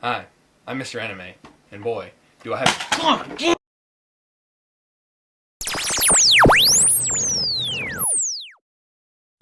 Hi, I'm Mr. Anime, and boy, do I have...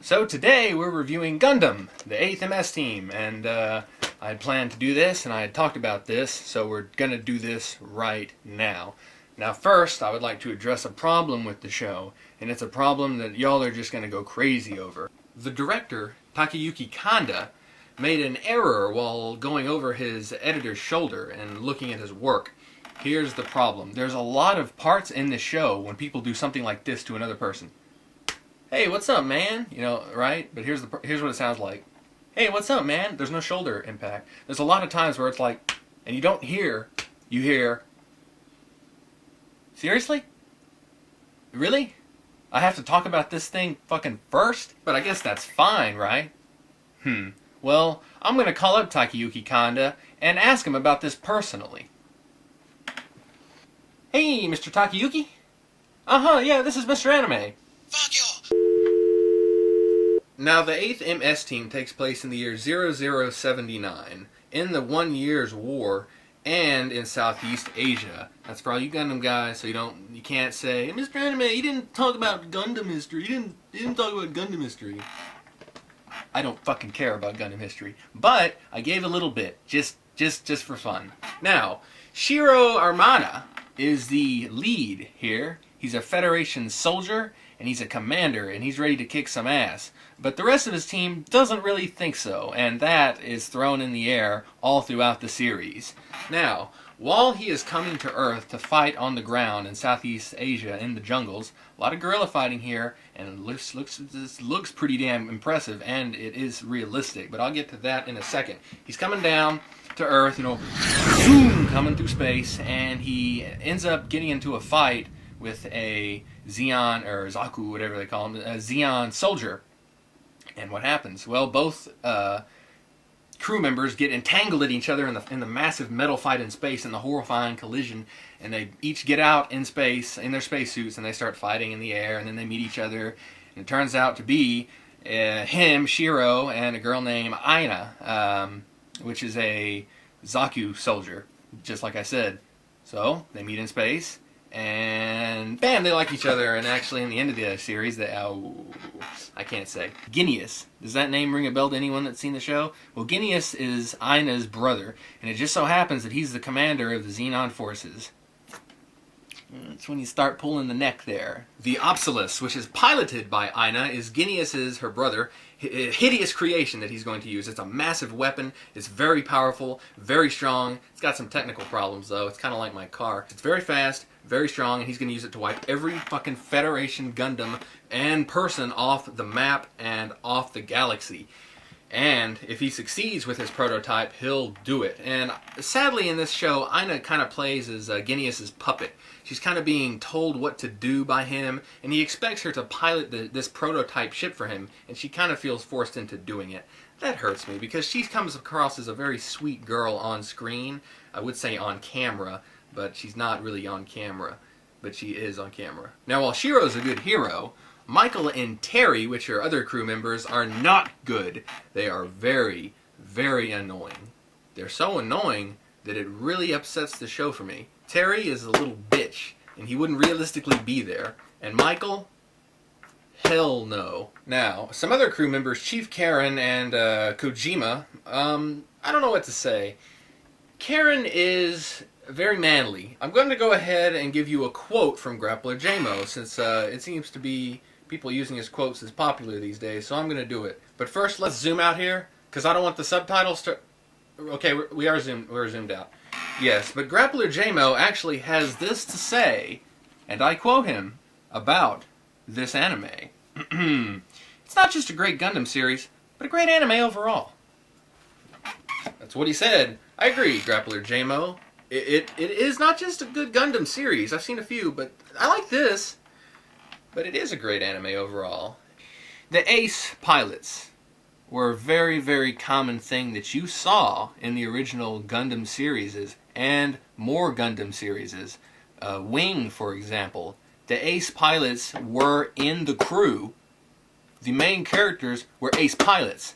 So today we're reviewing Gundam, the 8th MS team, and I had planned to do this, and I had talked about this, so we're gonna do this right now. Now first, I would like to address a problem with the show, and it's a problem that y'all are just gonna go crazy over. The director, Takayuki Kanda, made an error while going over his editor's shoulder and looking at his work. Here's the problem. There's a lot of parts in the show when people do something like this to another person. Hey, what's up, man? You know, right? But here's what it sounds like. Hey, what's up, man? There's no shoulder impact. There's a lot of times where it's like, and you don't hear, you hear, seriously? Really? I have to talk about this thing fucking first? But I guess that's fine, right? Well, I'm gonna call up Takayuki Kanda and ask him about this personally. Hey, Mr. Takayuki? Yeah, this is Mr. Anime. Fuck you! Now, the 8th MS team takes place in the year 0079, in the 1 Year's War, and in Southeast Asia. That's for all you Gundam guys, so you can't say, Mr. Anime, you didn't talk about Gundam history. You didn't talk about Gundam history. I don't fucking care about Gundam history, but I gave a little bit, just for fun. Now, Shiro Armada is the lead here. He's a Federation soldier, and he's a commander, and he's ready to kick some ass. But the rest of his team doesn't really think so, and that is thrown in the air all throughout the series. Now, while he is coming to Earth to fight on the ground in Southeast Asia in the jungles, a lot of guerrilla fighting here, and it looks pretty damn impressive, and it is realistic, but I'll get to that in a second. He's coming down to Earth, zoom, coming through space, and he ends up getting into a fight with a Zeon, or Zaku, whatever they call him, a Zeon soldier. And what happens? Well, both crew members get entangled at each other in the massive metal fight in space, in the horrifying collision, and they each get out in space, in their spacesuits, and they start fighting in the air, and then they meet each other, and it turns out to be him, Shiro, and a girl named Aina, which is a Zaku soldier, just like I said. So, they meet in space, and bam, they like each other, and actually in the end of the series, I can't say. Ginius. Does that name ring a bell to anyone that's seen the show? Well, Ginius is Aina's brother, and it just so happens that he's the commander of the Xenon forces. That's when you start pulling the neck there. The Opsilus, which is piloted by Aina, is Ginius's, her brother, hideous creation that he's going to use. It's a massive weapon. It's very powerful, very strong. It's got some technical problems, though. It's kind of like my car. It's very fast, very strong, and he's going to use it to wipe every fucking Federation Gundam and person off the map and off the galaxy. And if he succeeds with his prototype, he'll do it. And sadly in this show, Aina kind of plays as Ginius's puppet. She's kind of being told what to do by him, and he expects her to pilot this prototype ship for him, and she kind of feels forced into doing it. That hurts me, because she comes across as a very sweet girl on screen. I would say on camera, but she's not really on camera. But she is on camera. Now, while Shiro's a good hero, Michael and Terry, which are other crew members, are not good. They are very, very annoying. They're so annoying that it really upsets the show for me. Terry is a little bitch, and he wouldn't realistically be there. And Michael? Hell no. Now, some other crew members, Chief Karen and Kojima, I don't know what to say. Karen is very manly. I'm going to go ahead and give you a quote from Grappler JMO, since it seems to be people using his quotes is popular these days, so I'm going to do it. But first, let's zoom out here, because I don't want the subtitles to... Okay, we're zoomed out. Yes, but Grappler JMO actually has this to say, and I quote him, about this anime. It's not just a great Gundam series, but a great anime overall. That's what he said. I agree, Grappler JMO. It is not just a good Gundam series. I've seen a few, but I like this. But it is a great anime overall. The ace pilots were a very, very common thing that you saw in the original Gundam series and more Gundam series. Wing, for example. The ace pilots were in the crew. The main characters were ace pilots.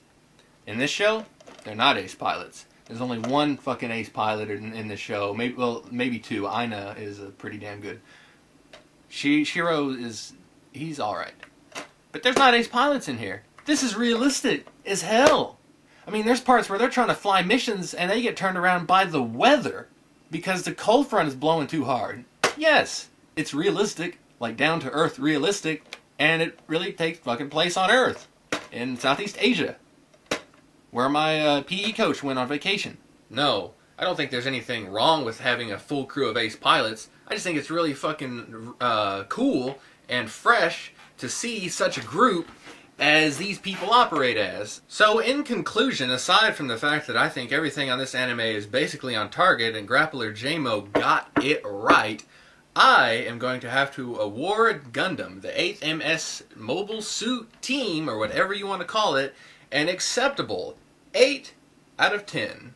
In this show, they're not ace pilots. There's only one fucking ace pilot in the show. Maybe two. Aina is a pretty damn good. Shiro he's all right, but there's not ace pilots in here. This is realistic as hell. I mean, there's parts where they're trying to fly missions and they get turned around by the weather because the cold front is blowing too hard. Yes, it's realistic, like down to earth realistic, and it really takes fucking place on Earth in Southeast Asia, where my PE coach went on vacation. No, I don't think there's anything wrong with having a full crew of ace pilots. I just think it's really fucking cool and fresh to see such a group as these people operate as. So in conclusion, aside from the fact that I think everything on this anime is basically on target and Grappler JMO got it right, I am going to have to award Gundam, the 8th MS Mobile Suit Team, or whatever you want to call it, an acceptable 8 out of 10.